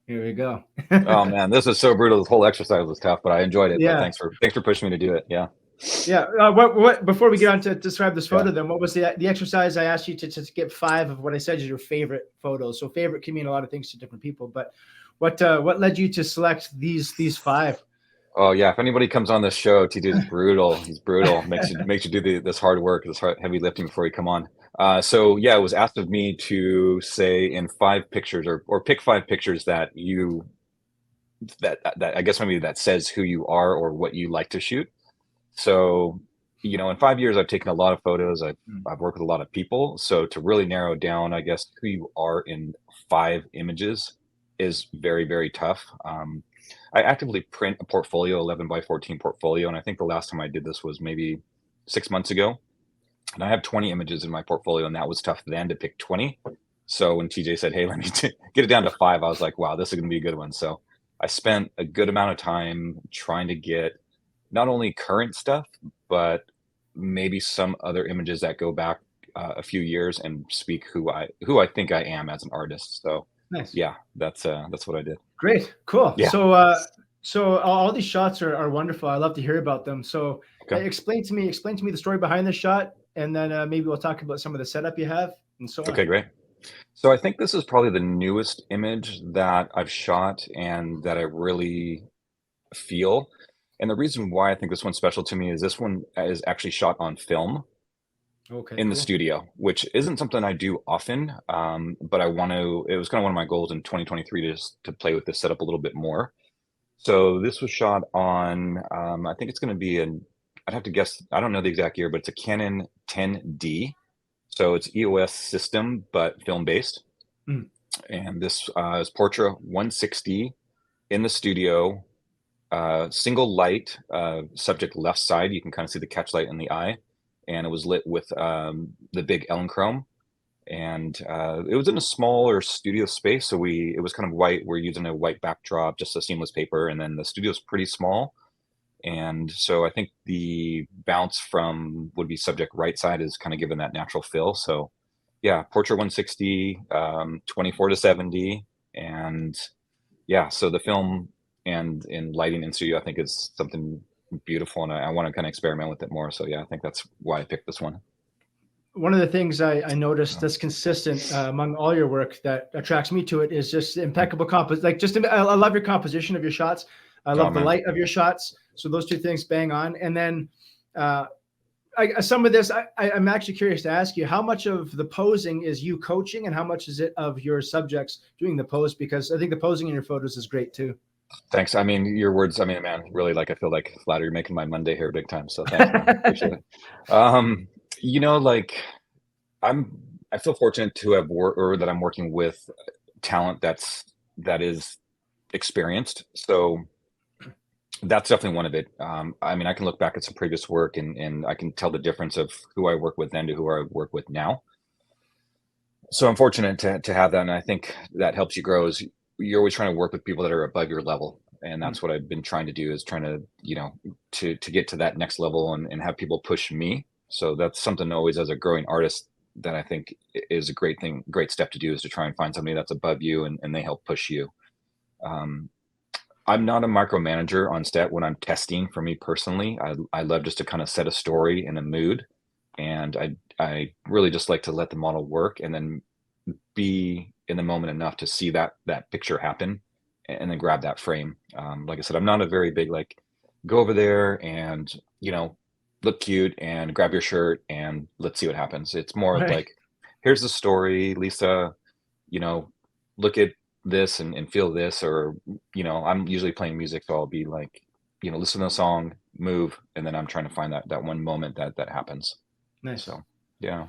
Here we go. Oh man, this was so brutal. This whole exercise was tough, but I enjoyed it. But Yeah. thanks for pushing me to do it. Yeah. Yeah. What, before we get on to describe this Yeah. photo, then what was the exercise I asked you to just get five of what I said is your favorite photos? So favorite can mean a lot of things to different people, but what led you to select these five? Oh yeah. If anybody comes on this show, TJ is brutal. He's brutal. Makes you do this hard work, this heavy lifting before you come on. So yeah, it was asked of me to say in five pictures or pick five pictures that I guess maybe that says who you are or what you like to shoot. So, in 5 years, I've taken a lot of photos. I've worked with a lot of people. So to really narrow down, I guess, who you are in five images is very, very tough. I actively print a portfolio, 11 by 14 portfolio, and I think the last time I did this was maybe 6 months ago. And I have 20 images in my portfolio, and that was tough then to pick 20. So when TJ said, "Hey, let me get it down to five," I was like, "Wow, this is going to be a good one." So I spent a good amount of time trying to get not only current stuff, but maybe some other images that go back a few years and speak who I think I am as an artist. So Nice. yeah, that's what I did. Great. Cool. Yeah. So all these shots are wonderful. I love to hear about them. So Okay. explain to me the story behind the shot, and then maybe we'll talk about some of the setup you have and so on. Okay, great. So I think this is probably the newest image that I've shot and that I really feel. And the reason why I think this one's special to me is this one is actually shot on film Okay, in the cool. studio, which isn't something I do often. But I want to, it was kind of one of my goals in 2023 to just to play with this setup a little bit more. So this was shot on, I think it's going to be I'd have to guess, I don't know the exact year, but it's a Canon 10D. So it's EOS system, but film based. Mm. And this is Portra 160 in the studio, single light, subject left side. You can kind of see the catch light in the eye. And it was lit with the big Elechrome. And it was in a smaller studio space. So it was kind of white. We're using a white backdrop, just a seamless paper. And then the studio's pretty small. And so I think the bounce from would be subject right side is kind of given that natural fill. So yeah, Portrait 160, 24 to 70. And yeah, so the film and in lighting in studio, I think is something beautiful. And I want to kind of experiment with it more. So yeah, I think that's why I picked this one. One of the things I noticed So, that's consistent among all your work that attracts me to it is just impeccable Like just, I love your composition of your shots. I oh love the man. light of your shots. So those two things bang on. And then uh, some of this, I'm actually curious to ask you, how much of the posing is you coaching and how much is it of your subjects doing the pose? Because I think the posing in your photos is great too. Thanks. I mean, your words, I mean, man, really like I feel like flattery. You're making my Monday here big time. So thanks, man. Appreciate it. Um, like I'm I feel fortunate to have worked or that I'm working with talent that is experienced. So that's definitely one of it. I mean, I can look back at some previous work and I can tell the difference of who I work with then to who I work with now. So I'm fortunate to have that, and I think that helps you grow. Is you're always trying to work with people that are above your level, and Mm. that's what I've been trying to do is trying to to get to that next level and have people push me. So that's something always as a growing artist that I think is a great thing, great step to do is to try and find somebody that's above you and they help push you. Um, I'm not a micromanager on set when I'm testing for me personally. I love just to kind of set a story and a mood. And I really just like to let the model work and then be in the moment enough to see that picture happen and then grab that frame. Like I said, I'm not a very big like go over there and look cute and grab your shirt and let's see what happens. It's more of Right. like, here's the story, Lisa. You know, look at this and feel this, or I'm usually playing music, so I'll be like, listen to the song, move, and then I'm trying to find that one moment that happens. Nice. So yeah.